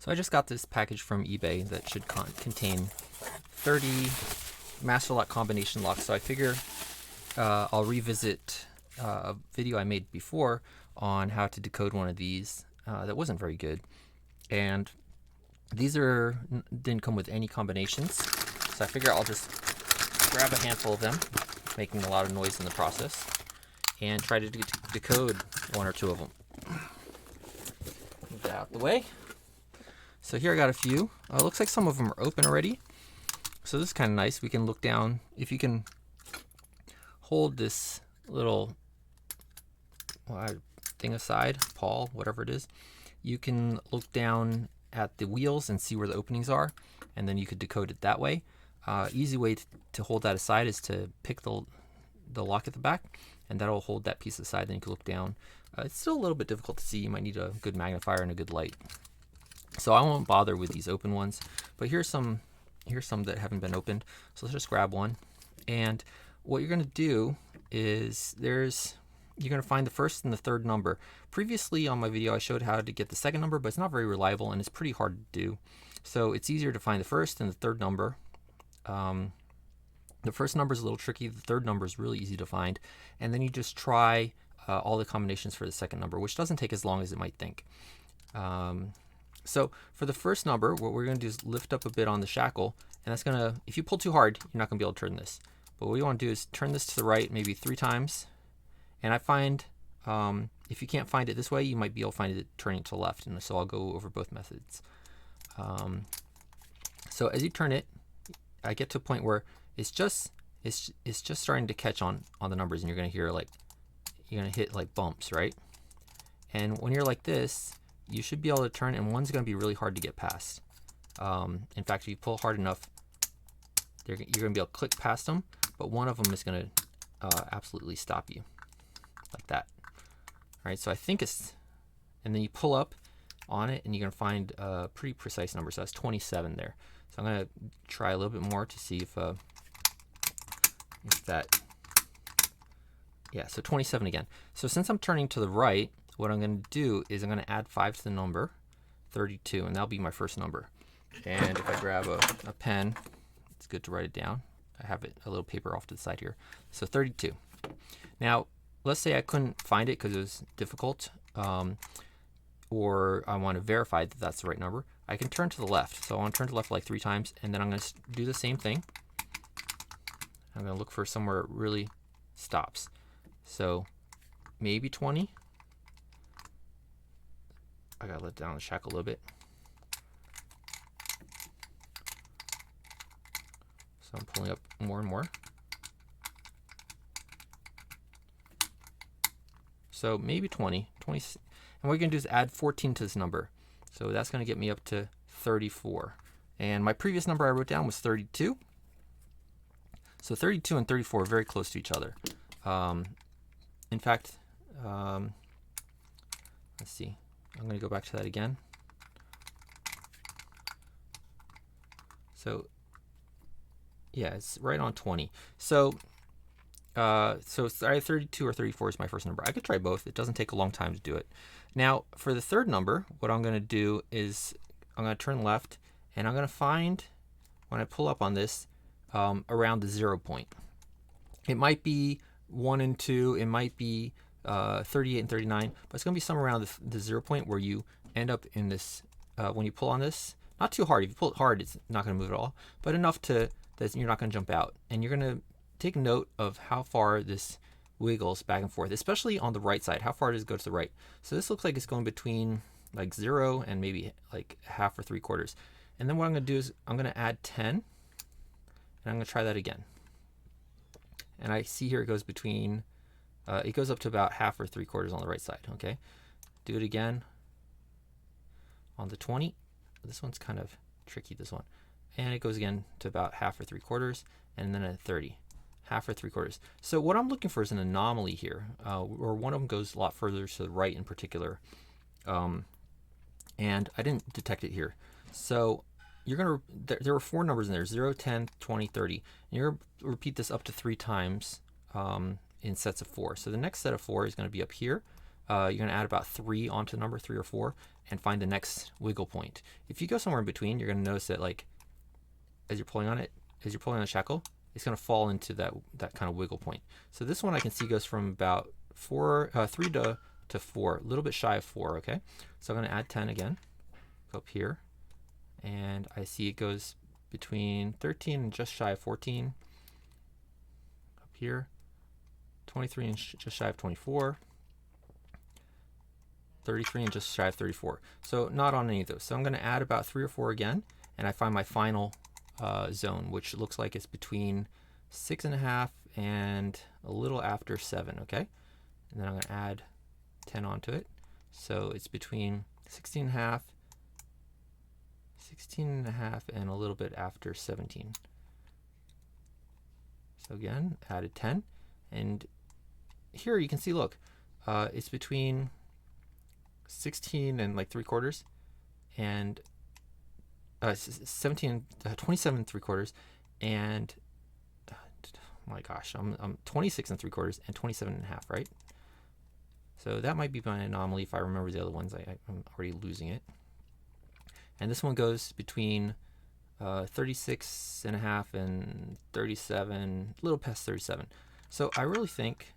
So I just got this package from eBay that should contain 30 Master Lock Combination locks. So I figure I'll revisit a video I made before on how to decode one of these that wasn't very good. And these didn't come with any combinations. So I figure I'll just grab a handful of them, making a lot of noise in the process, and try to decode one or two of them. Move that out the way. So here I got a few. It looks like some of them are open already. So this is kind of nice. We can look down. If you can hold this little thing aside, pawl, whatever it is, you can look down at the wheels and see where the openings are, and then you could decode it that way. Easy way to hold that aside is to pick the lock at the back, and that'll hold that piece aside. Then you can look down. It's still a little bit difficult to see. You might need a good magnifier and a good light. So I won't bother with these open ones, but here's some that haven't been opened. So let's just grab one. And what you're going to do is you're going to find the first and the third number. Previously on my video I showed how to get the second number, but it's not very reliable and it's pretty hard to do. So it's easier to find the first and the third number. The first number is a little tricky. The third number is really easy to find. And then you just try all the combinations for the second number, which doesn't take as long as it might think. So for the first number, what we're going to do is lift up a bit on the shackle, and that's going to, if you pull too hard, you're not going to be able to turn this. But what you want to do is turn this to the right maybe 3 times. And I find if you can't find it this way, you might be able to find it turning it to the left. And so I'll go over both methods. So as you turn it, I get to a point where it's just starting to catch on the numbers, and you're going to hear you're going to hit like bumps, right? And when you're like this, you should be able to turn, and one's going to be really hard to get past. In fact, if you pull hard enough, you're going to be able to click past them, but one of them is going to absolutely stop you, like that. All right, so I think it's, and then you pull up on it, and you're going to find a pretty precise number. So that's 27 there. So I'm going to try a little bit more to see if that, yeah, so 27 again. So since I'm turning to the right, what I'm going to do is I'm going to add 5 to the number 32, and that'll be my first number. And if I grab a pen, it's good to write it down. I have a little paper off to the side here. So 32. Now, let's say I couldn't find it because it was difficult, or I want to verify that that's the right number. I can turn to the left. So I want to turn to the left like 3 times, and then I'm going to do the same thing. I'm going to look for somewhere it really stops. So maybe 20. I gotta let down the shackle a little bit. So I'm pulling up more and more. So maybe 20. And what you're gonna do is add 14 to this number. So that's gonna get me up to 34. And my previous number I wrote down was 32. So 32 and 34 are very close to each other. In fact, let's see. I'm going to go back to that again. So yeah, it's right on 20. So so either 32 or 34 is my first number. I could try both. It doesn't take a long time to do it. Now for the third number, what I'm going to do is I'm going to turn left, and I'm going to find, when I pull up on this, around the 0 point. It might be 1 and 2. It might be 38 and 39, but it's going to be somewhere around the 0 point where you end up in this, when you pull on this, not too hard. If you pull it hard, it's not going to move at all, but enough that you're not going to jump out. And you're going to take note of how far this wiggles back and forth, especially on the right side. How far does it go to the right? So this looks like it's going between like 0 and maybe like half or 3/4. And then what I'm going to do is I'm going to add 10, and I'm going to try that again. And I see here it goes between, it goes up to about half or 3/4 on the right side. Okay, do it again on the 20. This one's kind of tricky, this one. And it goes again to about half or 3/4, and then at 30, half or 3/4. So what I'm looking for is an anomaly here, where one of them goes a lot further to the right in particular. And I didn't detect it here. So you're going to, there were 4 numbers in there, 0, 10, 20, 30. And you're going to repeat this up to 3 times in sets of 4. So the next set of 4 is going to be up here. You're going to add about 3 onto the number, 3 or 4. and find the next wiggle point. If you go somewhere in between, you're going to notice that, like, as you're pulling on the shackle, it's going to fall into that kind of wiggle point. So this one I can see goes from about 3 to 4, a little bit shy of 4. Okay, so I'm going to add 10 again. Go up here, and I see it goes between 13 and just shy of 14. Up here, 23 and just shy of 24. 33 and just shy of 34. So not on any of those. So I'm going to add about 3 or 4 again, and I find my final zone, which looks like it's between 6.5 and a little after 7. Okay, and then I'm going to add 10 onto it. So it's between 16.5 and a little bit after 17. So again, added 10, and here you can see, look, it's between 16 and like 3/4, and 27 3/4, and oh my gosh, I'm 26 3/4 and 27.5, right? So that might be my anomaly. If I remember the other ones, I'm already losing it. And this one goes between 36.5 and 37, a little past 37. So I really think,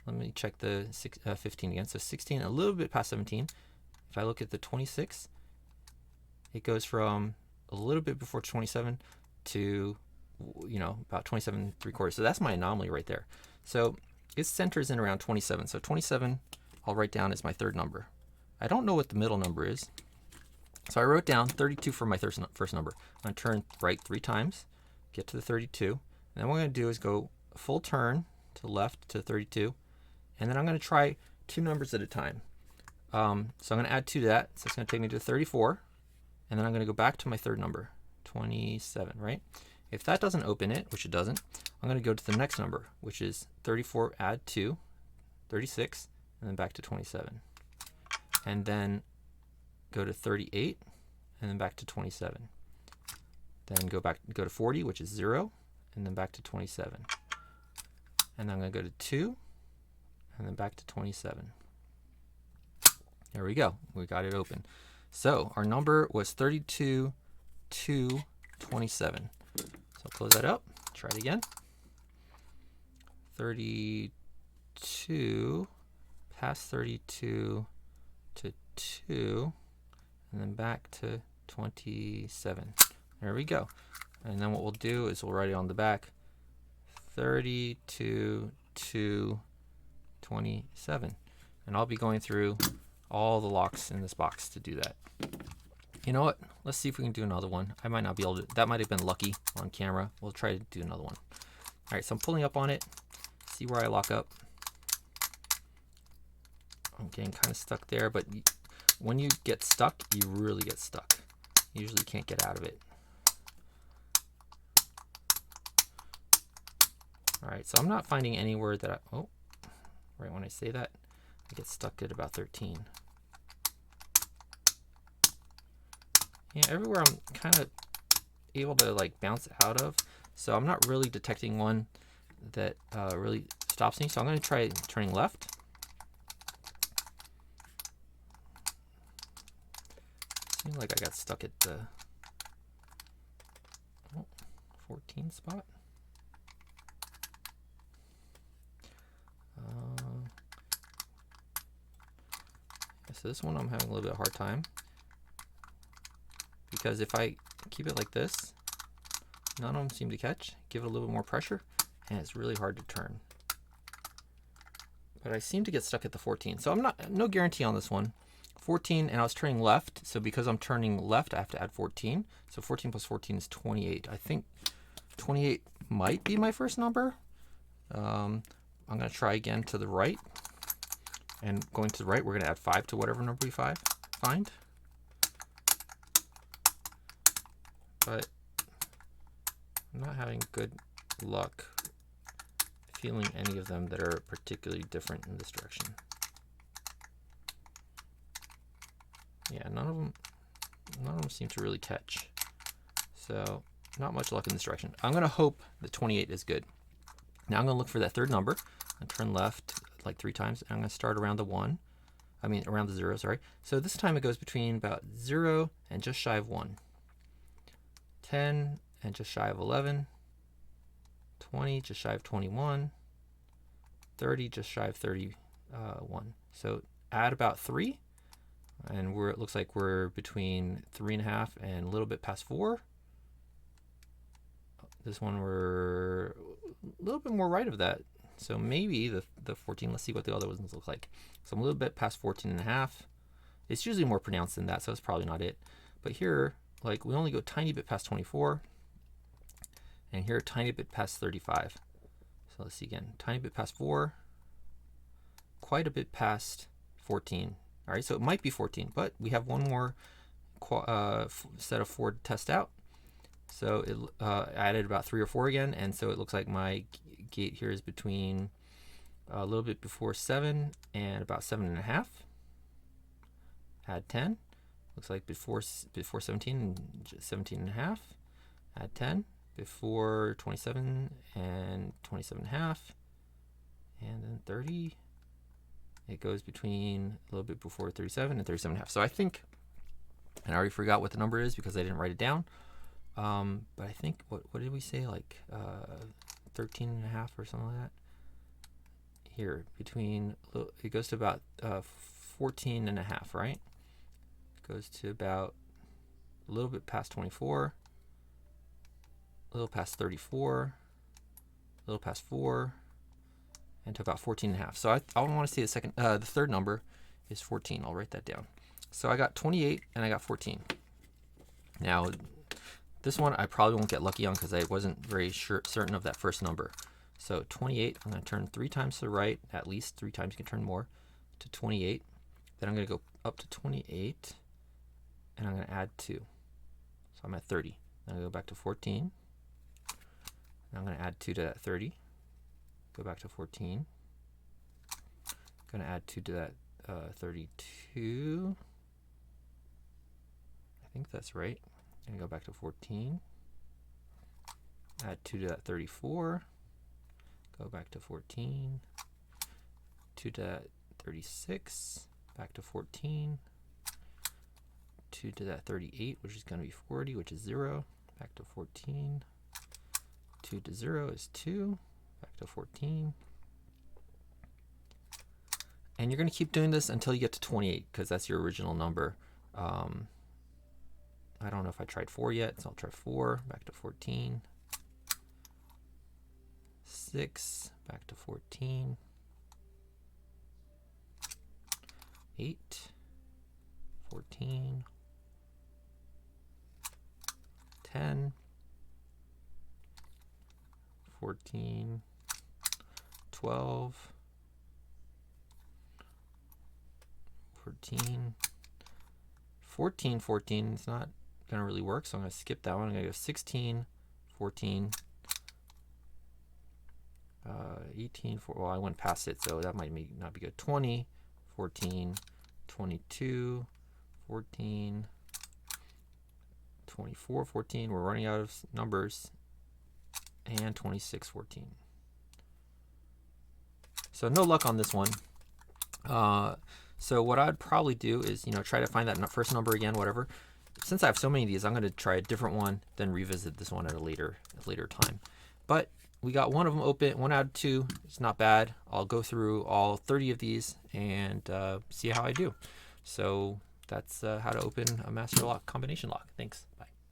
let me check the 15 again. So 16, a little bit past 17. If I look at the 26, it goes from a little bit before 27 to, you know, about 27 3/4. So that's my anomaly right there. So it centers in around 27. So 27, I'll write down as my third number. I don't know what the middle number is. So I wrote down 32 for my first number. I'm going to turn right 3 times, get to the 32. And then what I'm going to do is go full turn to the left to 32. And then I'm going to try 2 numbers at a time. So I'm going to add 2 to that. So it's going to take me to 34. And then I'm going to go back to my third number, 27, right? If that doesn't open it, which it doesn't, I'm going to go to the next number, which is 34, add 2, 36, and then back to 27. And then go to 38, and then back to 27. Then go to 40, which is 0, and then back to 27. And I'm going to go to 2, and then back to 27. There we go. We got it open. So our number was 32, 2, 27. So I'll close that up. Try it again. 32, past 32 to 2, and then back to 27. There we go. And then what we'll do is we'll write it on the back. 32, 2, 27. And I'll be going through all the locks in this box to do that. You know what? Let's see if we can do another one. I might not be able to. That might have been lucky on camera. We'll try to do another one. All right, so I'm pulling up on it. See where I lock up. I'm getting kind of stuck there, but when you get stuck, you really get stuck. You usually can't get out of it. All right, so I'm not finding anywhere that right when I say that, I get stuck at about 13. Yeah, everywhere I'm kind of able to like bounce out of. So I'm not really detecting one that really stops me. So I'm going to try turning left. Seems like I got stuck at the 14 spot. So this one I'm having a little bit of a hard time, because if I keep it like this, none of them seem to catch. Give it a little bit more pressure, and it's really hard to turn. But I seem to get stuck at the 14. So I'm no guarantee on this one. 14, and I was turning left, so because I'm turning left, I have to add 14. So 14 plus 14 is 28. I think 28 might be my first number. I'm going to try again to the right. And going to the right, we're going to add 5 to whatever number we find. But I'm not having good luck feeling any of them that are particularly different in this direction. Yeah, none of them seem to really catch. So not much luck in this direction. I'm going to hope that 28 is good. Now I'm going to look for that third number and turn left like 3 times. I'm going to start around the 1. I mean around the 0, sorry. So this time it goes between about 0 and just shy of 1. 10 and just shy of 11. 20 just shy of 21. 30 just shy of 31. So add about 3, and it looks like we're between 3.5 and a little bit past 4. This one we're a little bit more right of that. So maybe the 14, let's see what the other ones look like. So I'm a little bit past 14.5. It's usually more pronounced than that, so it's probably not it. But here, like, we only go a tiny bit past 24, and here a tiny bit past 35. So let's see again, tiny bit past 4, quite a bit past 14. All right, so it might be 14, but we have one more set of 4 to test out. So it added about 3 or 4 again, and so it looks like my gate here is between a little bit before 7 and about 7.5. Add 10. Looks like before 17 and 17.5. Add 10. Before 27 and 27.5. And then 30. It goes between a little bit before 37 and 37.5. So I think, and I already forgot what the number is because I didn't write it down. But I think, what did we say, like 13.5 or something like that? Here, between, it goes to about 14.5, right? It goes to about a little bit past 24, a little past 34, a little past 4, and to about 14.5. So I want to see the third number is 14. I'll write that down. So I got 28 and I got 14. Now, this one I probably won't get lucky on because I wasn't very certain of that first number. So 28, I'm going to turn 3 times to the right, at least 3 times, you can turn more, to 28. Then I'm going to go up to 28, and I'm going to add 2. So I'm at 30. Then I go back to 14. Now I'm going to add 2 to that 30. Go back to 14. Going to add 2 to that 32. I think that's right. And go back to 14. Add 2 to that 34. Go back to 14. 2 to that 36. Back to 14. 2 to that 38, which is going to be 40, which is 0. Back to 14. 2 to 0 is 2. Back to 14. And you're going to keep doing this until you get to 28, because that's your original number. I don't know if I tried 4 yet, so I'll try 4. Back to 14. 6. Back to 14. 8. 14. 10. 14. 12. 14. 14, 14, it's not going to really work, so I'm going to skip that one. I'm going to go 16, 14, 18, well, I went past it, so that might not be good. 20, 14, 22, 14, 24, 14, we're running out of numbers, and 26, 14. So no luck on this one. So what I'd probably do is, try to find that first number again, whatever. Since I have so many of these, I'm going to try a different one, then revisit this one at a later time. But we got one of them open, 1 out of 2. It's not bad. I'll go through all 30 of these and see how I do. So that's how to open a Master Lock Combination Lock. Thanks.